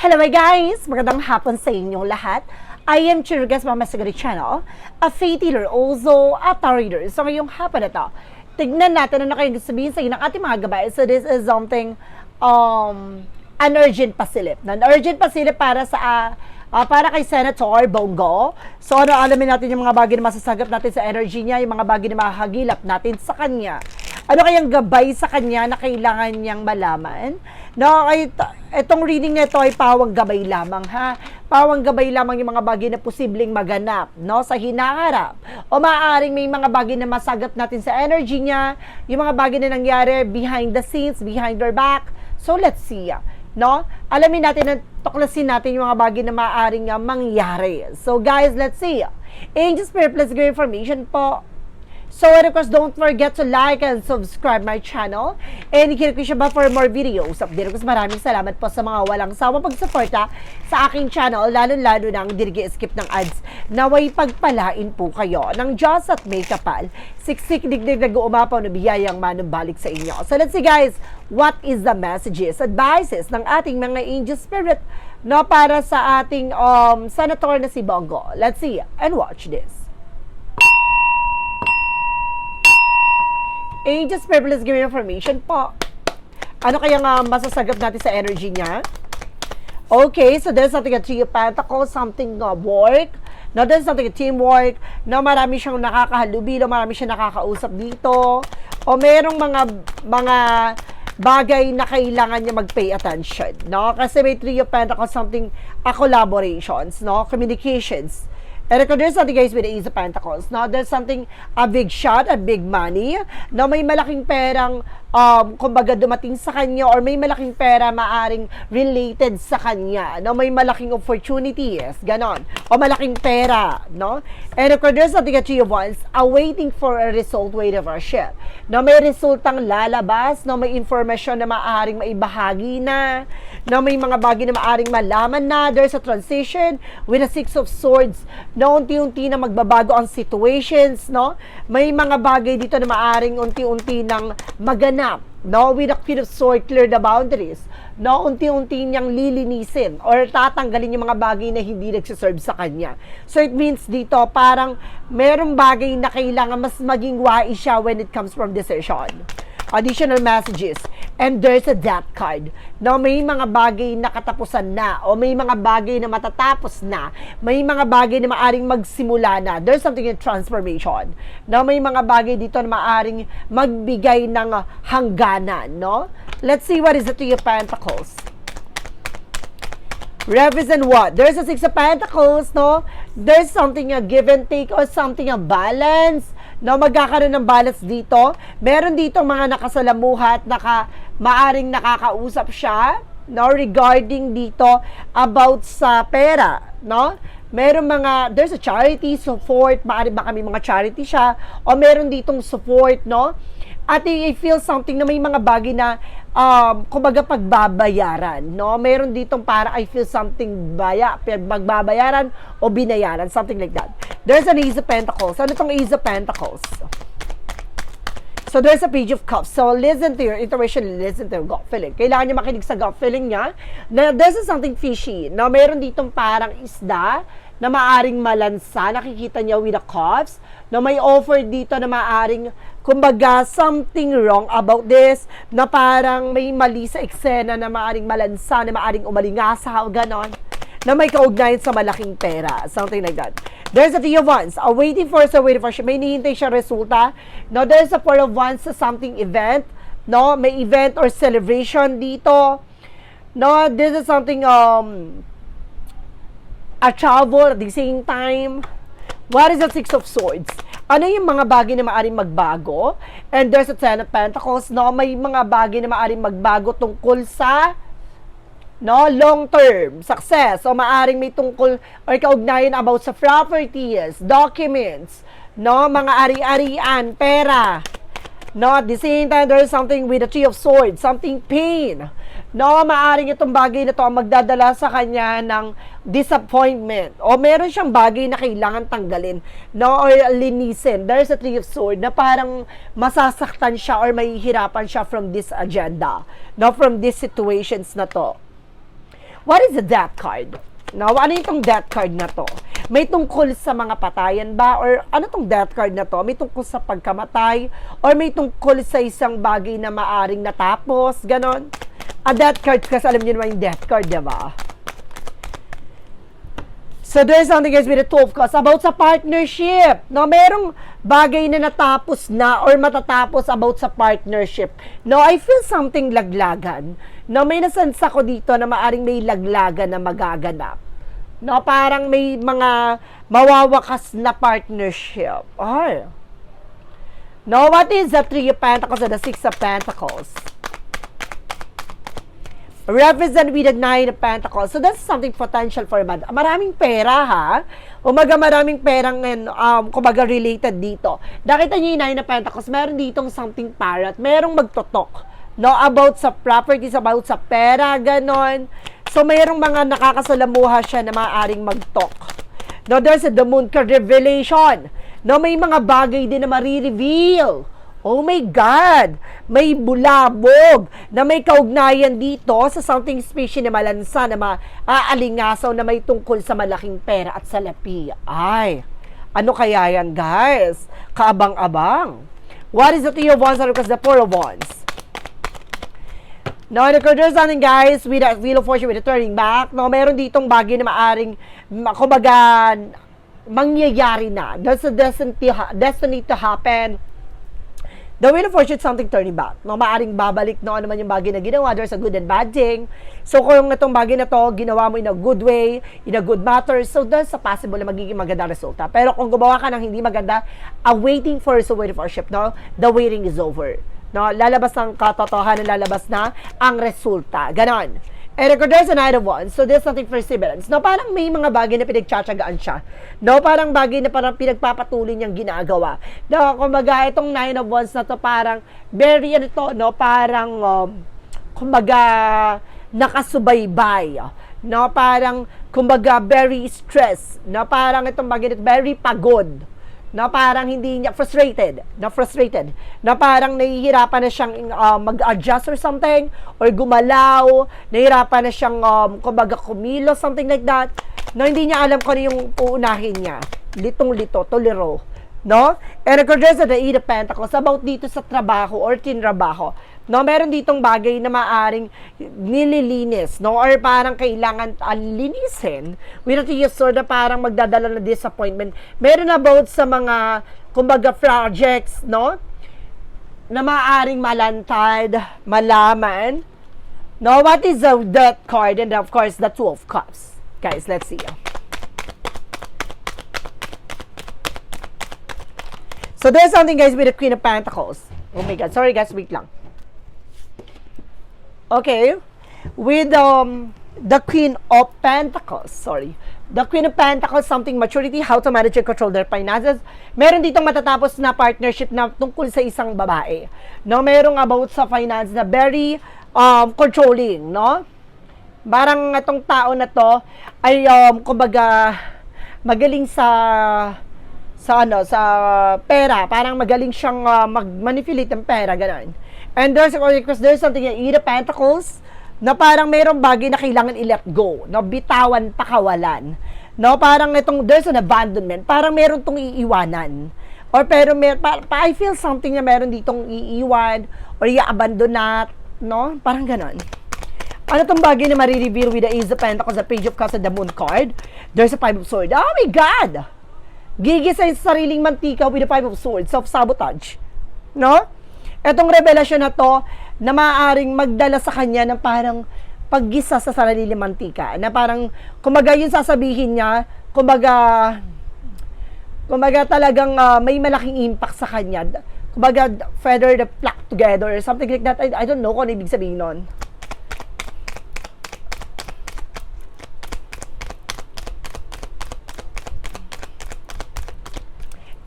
Hello my guys! Magandang hapon sa inyong lahat. I am Chirugas Mama Sigari Channel, a faith healer also, a tarot reader. So ngayong hapon na to, tignan natin ano kayong sabihin sa inyo ng ating mga gabay. So this is something, an urgent pasilip. An urgent pasilip para sa para kay Senator Bongo. So ano, alamin natin yung mga bagay na masasagap natin sa energy niya, yung mga bagay na mahagilap natin sa kanya. Ano kayang gabay sa kanya na kailangan niyang malaman? No, itong reading nito ay pawang gabay lamang ha. Pawang gabay lamang yung mga bagay na posibleng maganap, no, sa hinaharap. O maaaring may mga bagay na masagap natin sa energy niya, yung mga bagay na nangyari behind the scenes, behind our back. So let's see, no? Alamin natin at tuklasin natin yung mga bagay na maaaring mangyari. So guys, let's see. Angel Spirit, please give information po. So, and of course, don't forget to like and subscribe my channel. And i-click ko siya ba for more videos. Update ko, maraming salamat po sa mga walang sawang pagsuporta sa aking channel, lalo-lalo nang dirigi-skip ng ads. Naway pagpalain po kayo ng Diyos at may kapal. Siksik digdig nag-uumapaw na biyayang manumbalik sa inyo. So, let's see guys, what is the messages, advices ng ating mga angel spirit no, para sa ating senator na si Bongo. Let's see and watch this. Angel Spirit, please give me information po. Ano kaya nga masasagap natin sa energy niya? Okay, so there's something a Three of Pentacles, something work. No, there's something a teamwork. No, marami siyang nakakahalubilo, marami siyang nakakausap dito. O merong mga bagay na kailangan niya mag-pay attention. No, kasi may Three of Pentacles, something collaborations, no, communications. And there's something guys with the Ace of Pentacles. Now, there's something, a big shot, a big money. Now, may malaking perang, kumbaga dumating sa kanya or may malaking pera maaring related sa kanya. No? May malaking opportunities, ganon. O malaking pera, no? And of course, there's something that you want, waiting for a result, wait of our ship. No, may resultang lalabas, no, may information na maaring maibahagi na, no, may mga bagay na maaring malaman na, there's a transition with a Six of Swords, no, unti-unti na magbabago ang situations, no, may mga bagay dito na maaring unti-unti nang maganap, no, with a Queen of Swords, clear the boundaries, no, unti-unti niyang lilinisin or tatanggalin yung mga bagay na hindi nagsiserve sa kanya. So it means dito parang merong bagay na kailangan mas maging wise siya when it comes from decision. Additional messages. And there's a death card. No, may mga bagay na katapusan na o may mga bagay na matatapos na. May mga bagay na maaring magsimula na. There's something in transformation. No, may mga bagay dito na maaring magbigay ng hangganan, no? Let's see what is the Three of Pentacles. Represent what? There's a Six of Pentacles, no? There's something a give and take or something a balance. No, magkakaroon ng balance dito. Meron dito mga nakasalamuhat, maaring nakakausap siya, no, regarding dito about sa pera, no? Meron there's a charity support, maaari ba kami mga charity siya, o meron ditong support, no? At I feel something na may mga bagay na kumbaga pagbabayaran, no? Meron ditong para I feel something magbabayaran o binayaran, something like that. There's an Ace of Pentacles. Ano itong Ace of Pentacles? So there's a Page of Cups. So listen to your intuition, listen to your gut feeling. Kailangan niya makinig sa gut feeling niya na there's something fishy. No? Meron ditong parang isda na maaring malansa. Nakikita niya with the cups. Na may offer dito na maaring, kumbaga, something wrong about this. Na parang may mali sa eksena na maaring malansa, na maaring umalingasa, ganon. Na may kaugnayan sa malaking pera. Something like that. There's a Three of Wands. Waiting for siya. May hinihintay siya resulta. No, there's a Four of Wands sa something event. No, may event or celebration dito. No, this is something, a travel at the same time. What is the Six of Swords? Ano yung mga bagay na maaaring magbago? And there's a Ten of Pentacles. No, may mga bagay na maaaring magbago tungkol sa long-term success. O maaaring may tungkol or kaugnayan about sa properties, documents, no, mga ari-arian, pera. No, at the same time, there's something with the Three of Swords, something pain. No, maaaring itong bagay na to ang magdadala sa kanya ng disappointment. O meron siyang bagay na kailangan tanggalin, no, or linisin. There's a Three of Swords na parang masasaktan siya or mahihirapan siya from this agenda, no, from these situations na to. What is the death card? No, ano itong death card na to? May tungkol sa mga patayan ba? Or ano tong death card na to? May tungkol sa pagkamatay? Or may tungkol sa isang bagay na maaring natapos? Ganon. A death card, kasi alam niyo naman yung death card, diba? So there's something guys with the Two of Cups about sa partnership. No, merong bagay na natapos na or matatapos about sa partnership. No, I feel something laglagan. No, may nasansa ko dito na maaring may laglagan na magaganap. No, parang may mga mawawakas na partnership. Ay. No, what is the Three of Pentacles and the Six of Pentacles? Represent with the Nine of Pentacles. So that's something potential for a month. Maraming pera, ha? Umaga maraming perang kumbaga related dito. Nakita niyo yung Nine of Pentacles, meron ditong something parrot, merong magtotok. No, about sa properties, about sa pera, ganon. So, mayroong mga nakakasalamuha siya na maaaring mag-talk. No, there's the Moon card revelation. No, may mga bagay din na marireveal. Oh my God! May bulabog na may kaugnayan dito sa something special na malansa, na maaalingasaw, na may tungkol sa malaking pera at salapi. Ay, ano kaya yan, guys? Kaabang-abang. What is the Three of Wands? Because the Four of Wands. No, there's something guys with a Wheel of Fortune with a turning back. No, meron ditong bagay na maaring kumbaga mangyayari na. There's a destiny to happen. The Wheel of Fortune is something turning back. No, maaring babalik no ano man yung bagay na ginawa. There's a good and bad thing. So kung itong bagay na to ginawa mo in a good way, in a good matter, so there's a possible na magiging maganda resulta. Pero kung gumawa ka ng hindi maganda, waiting for a waiting for a ship, no, the waiting is over. No, lalabas ang katotohanan, lalabas na ang resulta. Ganon. And there's a Knight of Wands. So there's something perseverance. No, parang may mga bagay na pinagtsatsagaan siya. No, parang bagay na parang pinagpapatuloy niyang ginagawa. No, kumbaga itong Nine of Wands na to parang very ano to, no, parang kumbaga nakasubaybay. No, parang kumbaga very stressed. No, parang itong bagay na very pagod. Na parang hindi niya frustrated, na parang nahihirapan na siyang mag-adjust or something, or gumalaw, nahihirapan na siyang kumbaga kumilos, something like that, no, hindi niya alam kung ano yung uunahin niya, litong-lito, tolero, no? And there's the Eight of Pentacles about dito sa trabaho or tinrabaho. No, meron ditong bagay na maaring nililinis, no, or parang kailangan linisin with a sword na parang magdadala na disappointment. Meron about sa mga kumbaga projects, no, na maaring malantad, malaman. No, what is the Death card? And of course, the Two of Cups. Guys, let's see. So there's something guys with the Queen of Pentacles. Oh my God, sorry guys, wait lang. Okay, with the Queen of Pentacles, the Queen of Pentacles, something maturity, how to manage and control their finances. Meron ditong matatapos na partnership na tungkol sa isang babae. No, merong about sa finance na very controlling, no? Parang itong tao na to ay kumbaga magaling sa pera, parang magaling siyang mag-manipulate ng pera, gano'n. And there's something yung Eight of Pentacles na parang mayroong bagay na kailangan i-let go, no, bitawan, pakawalan. No, parang there's an abandonment, parang meron tong iiwanan. Or pero I feel something na meron ditong iiwan or i-abandonat, no? Parang ganon. Ano tong bagay na marireveal with the Ace of Pentacles, the Page of Cups, and the Moon card? There's a Five of Swords. Oh my God! Gigisa sa sariling mantika with the Five of Swords, self-sabotage. No? Etong revelasyon na to, na maaaring magdala sa kanya ng parang paggisa sa sariling mantika. Na parang, kumbaga yung sasabihin niya, kumbaga talagang may malaking impact sa kanya. Kumbaga, feather the flock together or something like that. I don't know kung ano ibig sabihin nun.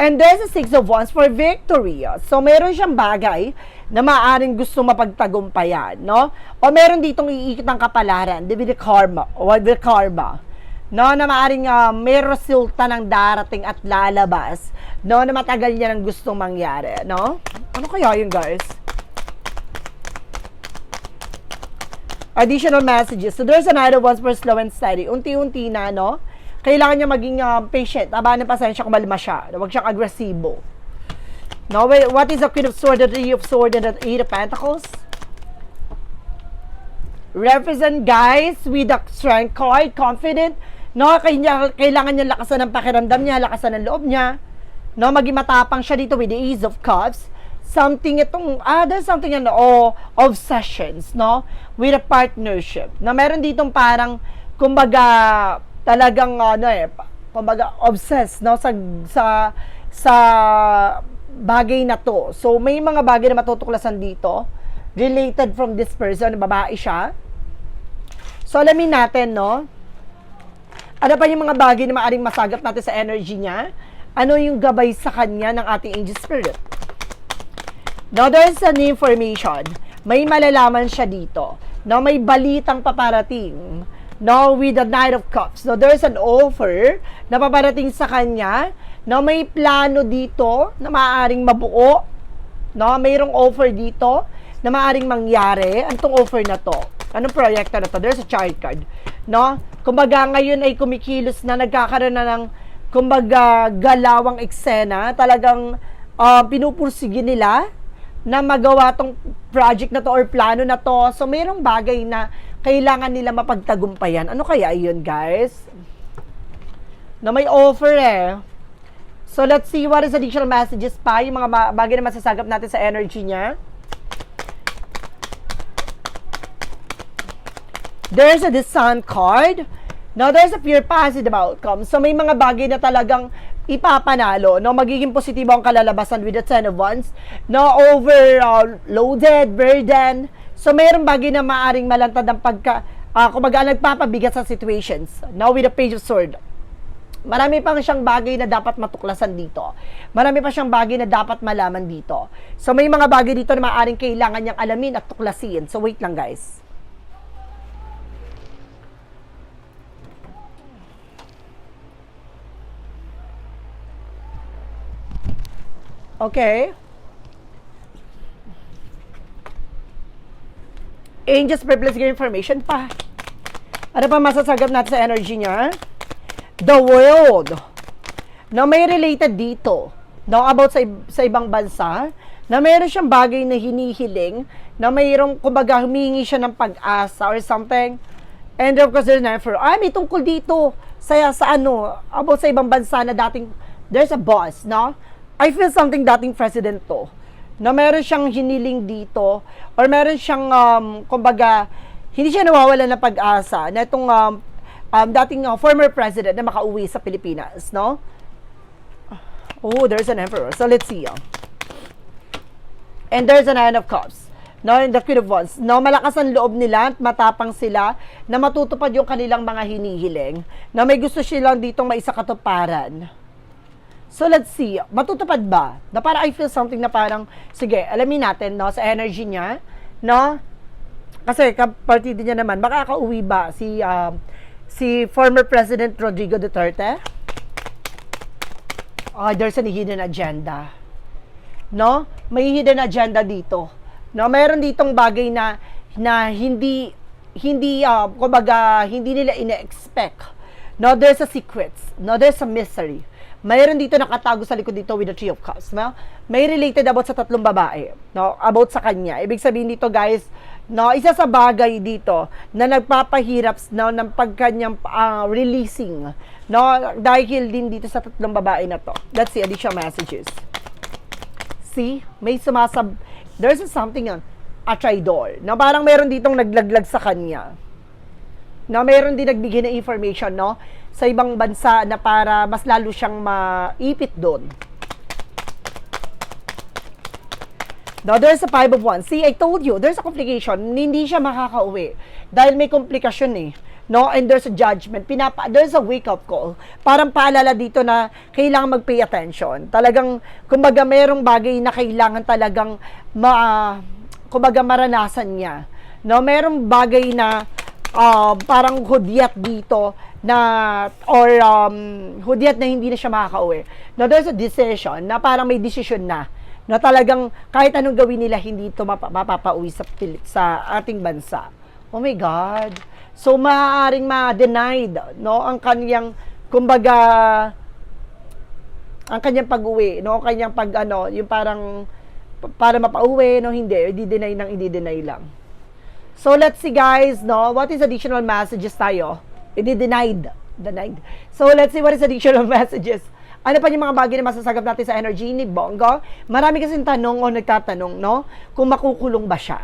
And there's a Six of Wands for victory. So, meron siyang bagay na maaaring gusto mapagtagumpayan, no? O meron ditong iikot ng kapalaran, the karma, or the karma, no? Na maaaring may resulta ng darating at lalabas, no? Na matagal niya ng gustong mangyari, no? Ano kaya yun, guys? Additional messages. So, there's another one for slow and steady. Unti-unti na, no? Kailangan niya maging patient. Aba ng pasensya kung malma siya. Huwag siyang agresibo. No, what is the Queen of Swords, the Three of Swords, and the Eight of Pentacles? Represent, guys, with the strength card, confident. No, kailangan niya lakasan ng pakiramdam niya, lakasan ng loob niya. No, maging matapang siya dito with the Ace of Cups. Something itong, there's something obsessions, no? With a partnership. Na meron ditong parang, kumbaga, talagang, kumbaga, obsessed, no? Sa bagay na to. So, may mga bagay na matutuklasan dito, related from this person, babae siya. So, alamin natin, no? Ano pa yung mga bagay na maaaring masagap natin sa energy niya? Ano yung gabay sa kanya ng ating angel spirit? Now, there's an information. May malalaman siya dito. No, may balitang paparating. No, with the Knight of Cups. So, there's an offer na paparating sa kanya. No, may plano dito na maaaring mabuo. No, mayroong offer dito na maaaring mangyari. Anong offer na to? Anong proyekto na to? There's a chart card. No? Kumbaga, ngayon ay kumikilos na, nagkakaroon na ng, kumbaga, galawang eksena. Talagang pinupursige nila na magawa tong project na to or plano na to. So, mayroong bagay na kailangan nila mapagtagumpayan. Ano kaya yun, guys? Na may offer So, let's see what is additional messages pa. Yung mga bagay na masasagap natin sa energy niya. There's a Sun card. Now, there's a pure positive outcome. So, may mga bagay na talagang ipapanalo, no? Magiging positibo ang kalalabasan with the Ten of Wands, no? Overloaded, burden. So, mayroong bagay na maaring malantad ang kumbaga, nagpapabigat sa situations. Now, with the Page of Swords, marami pang siyang bagay na dapat matuklasan dito. Marami pa siyang bagay na dapat malaman dito. So, may mga bagay dito na maaring kailangan niyang alamin at tuklasin. So, wait lang, guys. Okay. Angels privilege information pa. Ano pa masasagap natin sa energy niya? The world. Na may related dito. No, about sa ibang bansa. Na mayroon siyang bagay na hinihiling. Na mayroong, kumbaga, humingi siya ng pag-asa or something. And of course, there's never, may tungkol dito. About sa ibang bansa na dating, there's a boss, no? I feel something dating president to, na meron siyang hiniling dito, or meron siyang, kumbaga, hindi siya nawawala ng pag-asa, na itong dating former president na makauwi sa Pilipinas, no? Oh, there's an emperor. So, let's see. And there's an Nine of Cups. No, and the Queen of Wands. No, malakas ang loob nila, matapang sila, na matutupad yung kanilang mga hinihiling, na may gusto silang ditong maisakatuparan. So, let's see. Matutupad ba? Na parang I feel something na parang, sige, alamin natin, no, sa energy niya, no? Kasi, kapatid niya naman, makakauwi ba si former President Rodrigo Duterte? There's a hidden agenda. No? May hidden agenda dito. No, meron ditong bagay na hindi kumbaga, hindi nila ina-expect. No, there's a secrets. No, there's a mystery. Mayroon dito nakatago sa likod dito with the Three of Cups. No? May related about sa tatlong babae. No? About sa kanya. Ibig sabihin dito, guys, no, isa sa bagay dito na nagpapahirap, no, ng pagkanyang releasing. No? Dahil din dito sa tatlong babae na to. Let's see additional messages. See? May there's something a traitor. No? Parang meron ditong naglaglag sa kanya. No? Meron din nagbigay ng information, no, sa ibang bansa na para mas lalo siyang maipit doon. Now, there's a Five of Wands. See, I told you, there's a complication. Hindi siya makakauwi. Dahil may komplikasyon No? And there's a judgment. There's a wake-up call. Parang paalala dito na kailangan mag-pay attention. Talagang, kumbaga, merong bagay na kailangan talagang kumbaga, maranasan niya. No? Merong bagay na parang hudyat dito na hudyat na hindi na siya makakauwi. Now, there's a decision na parang may decision na talagang kahit anong gawin nila, hindi ito mapapauwi sa ating bansa. Oh my God. So, maaaring ma-denied, no? Ang kanyang, kumbaga, ang kanyang pag-uwi, no? Kanyang yung parang, para mapauwi, no? Hindi, i-deny lang. So, let's see guys, no? What is additional messages tayo? I-denied. So, let's see what is additional messages. Ano pa yung mga bagay na masasagap natin sa energy ni Bongo? Marami kasing tanong o nagtatanong, no? Kung makukulong ba siya.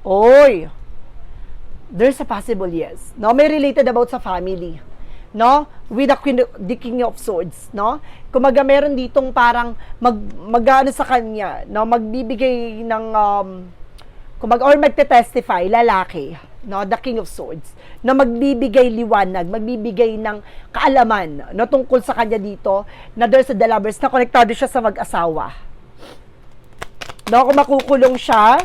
Oy, there's a possible yes. No, may related about sa family. No, with the King of Swords, no? Kumaga meron ditong parang mag-ano sa kanya, no, magbibigay ng or magte-testify lalaki, no, the King of Swords, na magbibigay liwanag, magbibigay ng kaalaman, no, tungkol sa kanya dito, na there's a the lovers, na konektado siya sa mag-asawa. No, kung makukulong siya,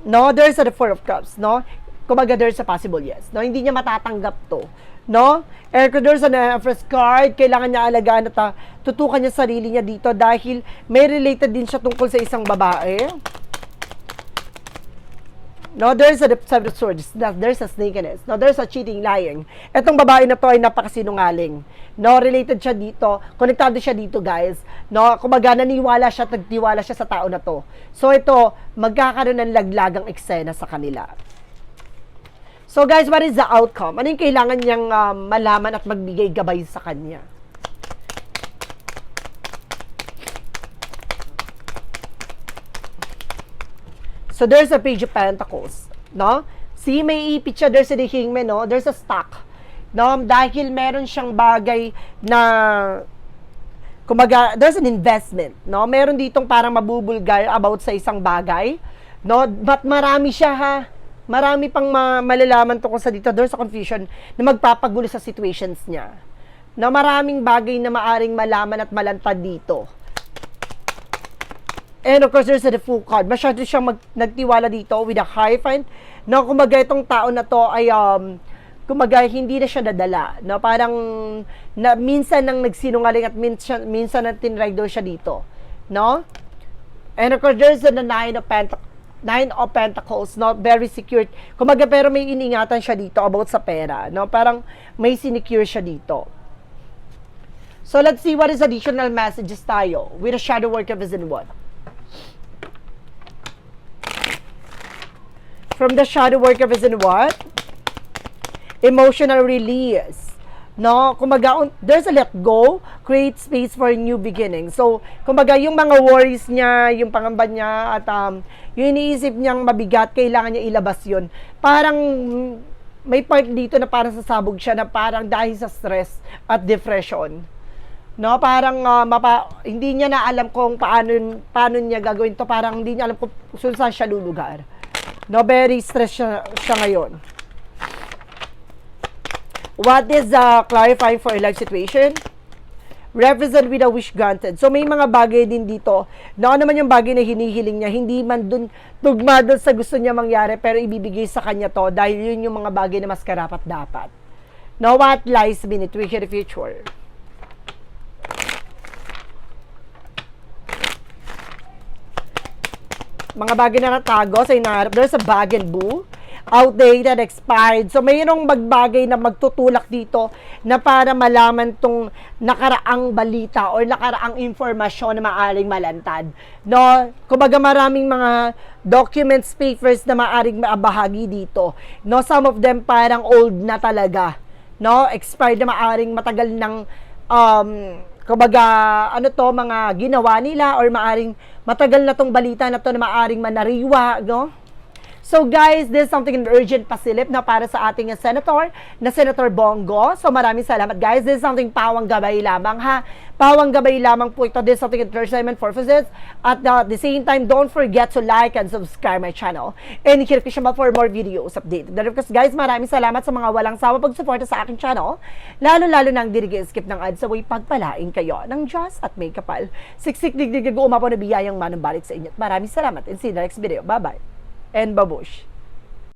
no, there's a the Four of Cups, no? Kumaga there's a possible yes. No, hindi niya matatanggap 'to, no? And kung there's an Empress card, kailangan niya alagaan at tutukan niya sarili niya dito dahil may related din siya tungkol sa isang babae. No, there's a Seven of Swords, there's a snakiness, no, there's a cheating, lying. Etong babae na to ay napakasinungaling. No, related siya dito, konektado siya dito, guys. No, kumaga nagtiwala siya sa tao na to. So ito, magkakaroon ng laglagang eksena sa kanila. So guys, what is the outcome? Ano yung kailangan niyang malaman at magbigay gabay sa kanya? So, there's a Page of Pentacles, no? See, may ipit siya, there's a Hangman, no? There's a stock, no? Dahil meron siyang bagay na, kumaga, there's an investment, no? Meron ditong parang mabubulgar about sa isang bagay, no? But marami siya, ha? Marami pang malalaman tungkol sa dito. There's a confusion na magpapagulo sa situations niya. Na maraming bagay na maaring malaman at malantad dito. And of course, there's a Fool card. Masyado siyang nagtiwala dito with a Hierophant. No, kumaga itong tao na to ay, kumaga hindi na siya nadala. No, parang minsan nang nagsinungaling at minsan na tinry daw siya dito. No? And of course, there's the Nine of Pentacles, no? Very secured. Kumaga pero may iningatan siya dito about sa pera. No? Parang may sinecure siya dito. So, let's see what is additional messages tayo with a shadow work of Vision 1. From the shadow work of Vision what? Emotional release. No? Kumaga, there's a let go, create space for a new beginning. So, kumaga, yung mga worries niya, yung pangamba niya, at yung iniisip niyang mabigat, kailangan niya ilabas yun. Parang, may part dito na parang sasabog siya na parang dahil sa stress at depression. No, parang hindi niya na alam kung paano niya gagawin to, parang hindi niya alam kung saan siya lulugar. No, very stressed siya ngayon. What is clarifying for a life situation? Represent with a wish granted. So, may mga bagay din dito na ano naman yung bagay na hinihiling niya, hindi man dun tugma dun sa gusto niya mangyari, pero ibibigay sa kanya to dahil yun yung mga bagay na mas karapat-dapat. Now, what lies beneath the future? Mga bagay na natago sa inaharap. There's a bag and boo. Outdated, expired. So, mayroong magbagay na magtutulak dito na para malaman tong nakaraang balita or nakaraang informasyon na maaring malantad. No? Kumbaga maraming mga documents, papers na maaring maabahagi dito. No? Some of them parang old na talaga. No? Expired na maaring matagal ng kumbaga, mga ginawa nila or maaring matagal na tong balita na to na maaring manariwa, no? So guys, this is something urgent pasilip na para sa ating senator, na Senator Bongo. So maraming salamat guys. This is something pawang gabay lamang ha. Pawang gabay lamang po ito. This is something entertainment purposes. At the same time, don't forget to like and subscribe my channel. And hit siya for more videos update. Because guys, maraming salamat sa mga walang sawa pagsuporta sa aking channel. Lalo-lalo nang dirige-skip ng ads sa way pagpalain kayo ng Diyos at may kapal. Siksik digdig umapaw na biyayang manumbalik sa inyo. Maraming salamat and see you in the next video. Bye-bye. And babush.